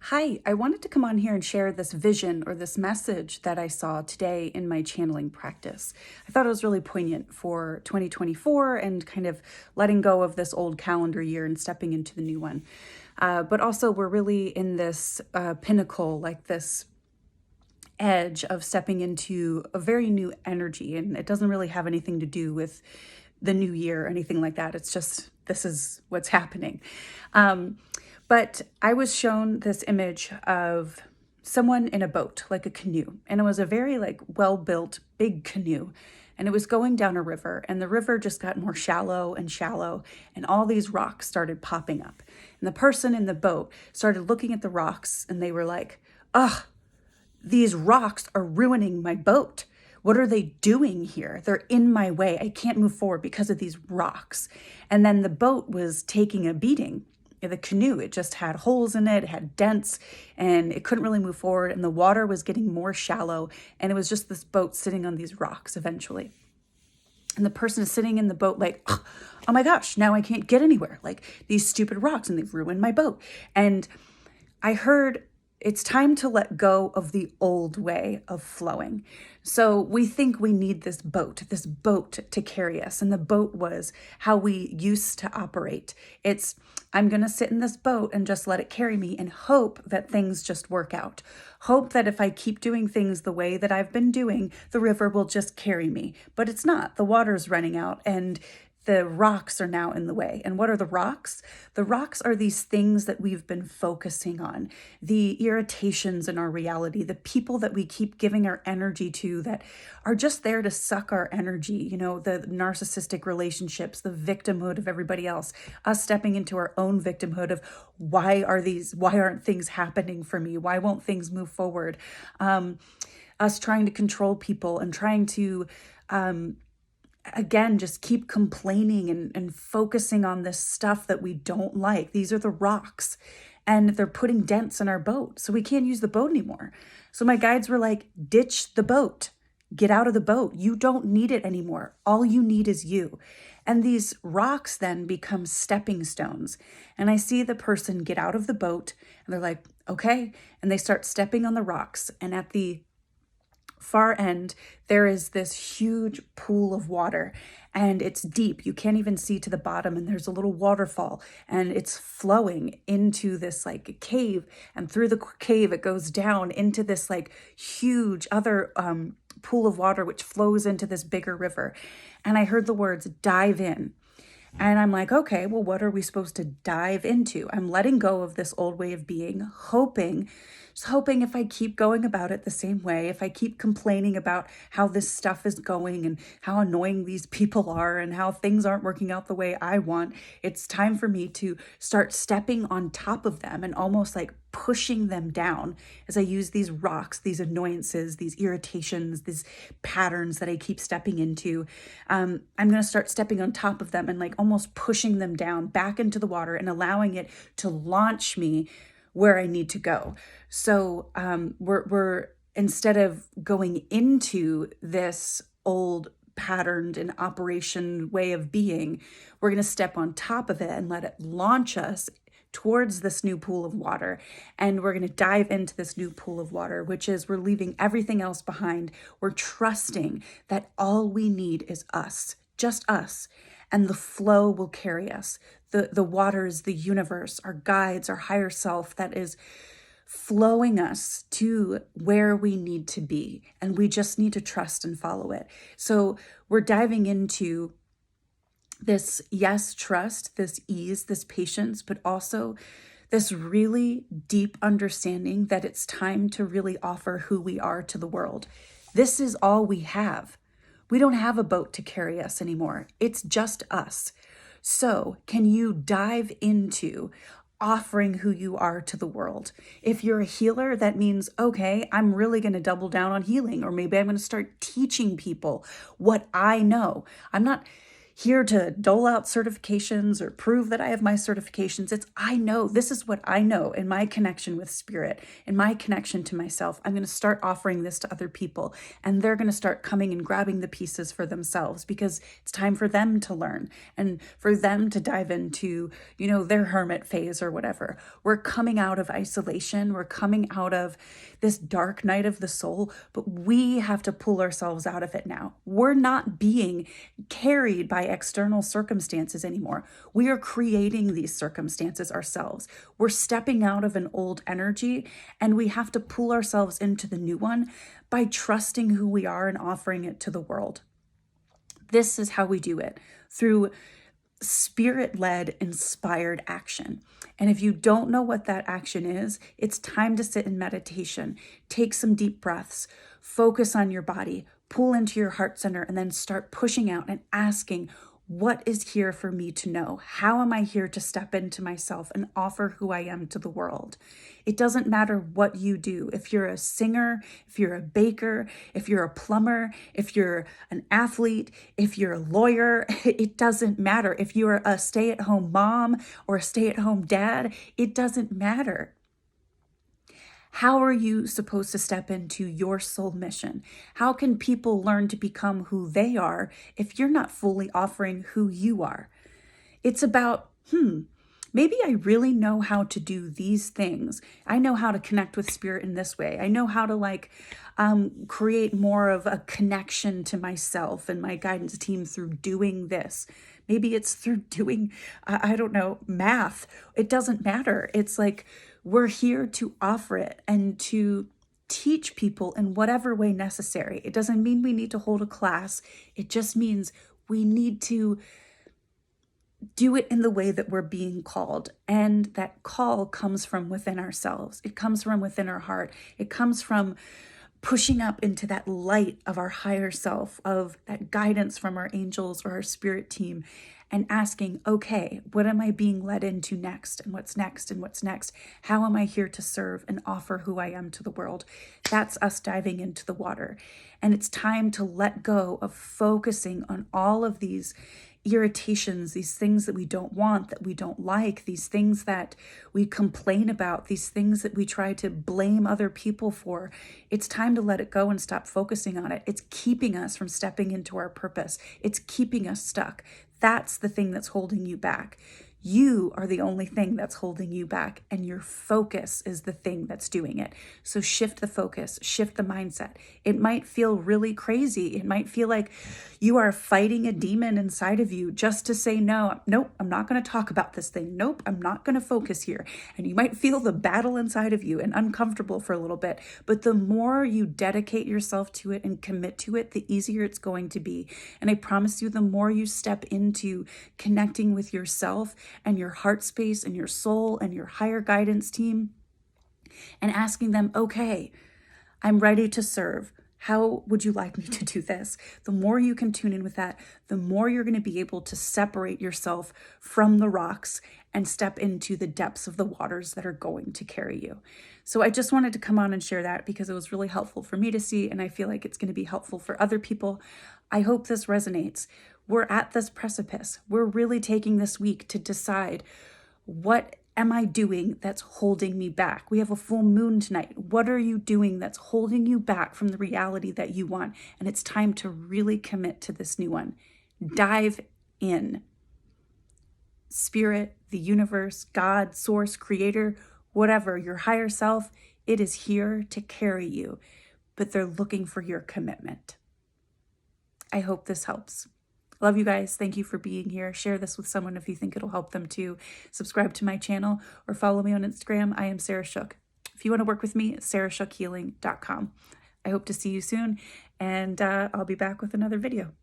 Hi, I wanted to come on here and share this vision or this message that I saw today in my channeling practice. I thought it was really poignant for 2024 and kind of letting go of this old calendar year and stepping into the new one. But also, we're really in this pinnacle, like this edge of stepping into a very new energy. And it doesn't really have anything to do with the new year or anything like that. It's just, this is what's happening. But I was shown this image of someone in a boat, like a canoe, and it was a very well-built big canoe, and it was going down a river, and the river just got more shallow and shallow, and all these rocks started popping up. And the person in the boat started looking at the rocks, and they were like, "Ugh, these rocks are ruining my boat. What are they doing here? They're in my way. I can't move forward because of these rocks." And then the boat was taking a beating. The canoe, it just had holes in it, it had dents, and it couldn't really move forward. And the water was getting more shallow. And it was just this boat sitting on these rocks eventually. And the person is sitting in the boat like, "Oh my gosh, now I can't get anywhere. Like these stupid rocks, and they've ruined my boat." And I heard it's time to let go of the old way of flowing. So we think we need this boat to carry us. And the boat was how we used to operate. It's, I'm going to sit in this boat and just let it carry me and hope that things just work out. Hope that if I keep doing things the way that I've been doing, the river will just carry me. But it's not. The water's running out and the rocks are now in the way. And what are the rocks? The rocks are these things that we've been focusing on, the irritations in our reality, the people that we keep giving our energy to that are just there to suck our energy, the narcissistic relationships, the victimhood of everybody else, us stepping into our own victimhood of why aren't things happening for me? Why won't things move forward? Us trying to control people and trying to, again, just keep complaining and focusing on this stuff that we don't like. These are the rocks and they're putting dents in our boat. So we can't use the boat anymore. So my guides were like, ditch the boat, get out of the boat. You don't need it anymore. All you need is you. And these rocks then become stepping stones. And I see the person get out of the boat and they're like, okay. And they start stepping on the rocks. And at the far end, there is this huge pool of water and it's deep. You can't even see to the bottom, and there's a little waterfall and it's flowing into this cave, and through the cave it goes down into this huge other pool of water which flows into this bigger river. And I heard the words dive in. And I'm like, okay, well, what are we supposed to dive into? I'm letting go of this old way of being, just hoping if I keep going about it the same way, if I keep complaining about how this stuff is going and how annoying these people are and how things aren't working out the way I want, it's time for me to start stepping on top of them and almost pushing them down as I use these rocks, these annoyances, these irritations, these patterns that I keep stepping into. I'm going to start stepping on top of them and almost pushing them down back into the water and allowing it to launch me where I need to go. So we're instead of going into this old patterned and operation way of being, we're going to step on top of it and let it launch us towards this new pool of water. And we're going to dive into this new pool of water, which is we're leaving everything else behind. We're trusting that all we need is us, just us, and the flow will carry us. The waters, the universe, our guides, our higher self that is flowing us to where we need to be. And we just need to trust and follow it. So we're diving into this, yes, trust, this ease, this patience, but also this really deep understanding that it's time to really offer who we are to the world. This is all we have. We don't have a boat to carry us anymore. It's just us. So can you dive into offering who you are to the world? If you're a healer, that means, okay, I'm really going to double down on healing, or maybe I'm going to start teaching people what I know. I'm not here to dole out certifications or prove that I have my certifications. It's, I know, this is what I know in my connection with spirit, in my connection to myself. I'm going to start offering this to other people, and they're going to start coming and grabbing the pieces for themselves, because it's time for them to learn and for them to dive into, their hermit phase or whatever. We're coming out of isolation. We're coming out of this dark night of the soul, but we have to pull ourselves out of it now. We're not being carried by external circumstances anymore. We are creating these circumstances ourselves. We're stepping out of an old energy, and we have to pull ourselves into the new one by trusting who we are and offering it to the world. This is how we do it, through spirit-led, inspired action. And if you don't know what that action is, it's time to sit in meditation, take some deep breaths, focus on your body, pull into your heart center, and then start pushing out and asking, what is here for me to know? How am I here to step into myself and offer who I am to the world? It doesn't matter what you do. If you're a singer, if you're a baker, if you're a plumber, if you're an athlete, if you're a lawyer, it doesn't matter. If you're a stay-at-home mom or a stay-at-home dad, it doesn't matter. How are you supposed to step into your soul mission? How can people learn to become who they are if you're not fully offering who you are? It's about, maybe I really know how to do these things. I know how to connect with spirit in this way. I know how to create more of a connection to myself and my guidance team through doing this. Maybe it's through doing, I don't know, math. It doesn't matter. It's like, we're here to offer it and to teach people in whatever way necessary. It doesn't mean we need to hold a class. It just means we need to do it in the way that we're being called. And that call comes from within ourselves. It comes from within our heart. It comes from pushing up into that light of our higher self, of that guidance from our angels or our spirit team, and asking, okay, what am I being led into next? And what's next? And what's next? How am I here to serve and offer who I am to the world? That's us diving into the water. And it's time to let go of focusing on all of these irritations, these things that we don't want, that we don't like, these things that we complain about, these things that we try to blame other people for. It's time to let it go and stop focusing on it. It's keeping us from stepping into our purpose. It's keeping us stuck. That's the thing that's holding you back. You are the only thing that's holding you back, and your focus is the thing that's doing it. So shift the focus, shift the mindset. It might feel really crazy. It might feel like you are fighting a demon inside of you just to say, no, nope, I'm not going to talk about this thing. Nope, I'm not going to focus here. And you might feel the battle inside of you and uncomfortable for a little bit. But the more you dedicate yourself to it and commit to it, the easier it's going to be. And I promise you, the more you step into connecting with yourself and your heart space and your soul and your higher guidance team, and asking them, okay, I'm ready to serve. How would you like me to do this? The more you can tune in with that, the more you're going to be able to separate yourself from the rocks and step into the depths of the waters that are going to carry you. So I just wanted to come on and share that because it was really helpful for me to see, and I feel like it's going to be helpful for other people. I hope this resonates. We're at this precipice. We're really taking this week to decide, what am I doing that's holding me back? We have a full moon tonight. What are you doing that's holding you back from the reality that you want? And it's time to really commit to this new one. Dive in. Spirit, the universe, God, source, creator, whatever, your higher self, it is here to carry you, but they're looking for your commitment. I hope this helps. Love you guys. Thank you for being here. Share this with someone if you think it'll help them too. Subscribe to my channel or follow me on Instagram. I am Sarah Shook. If you want to work with me, sarahshookhealing.com. I hope to see you soon, and I'll be back with another video.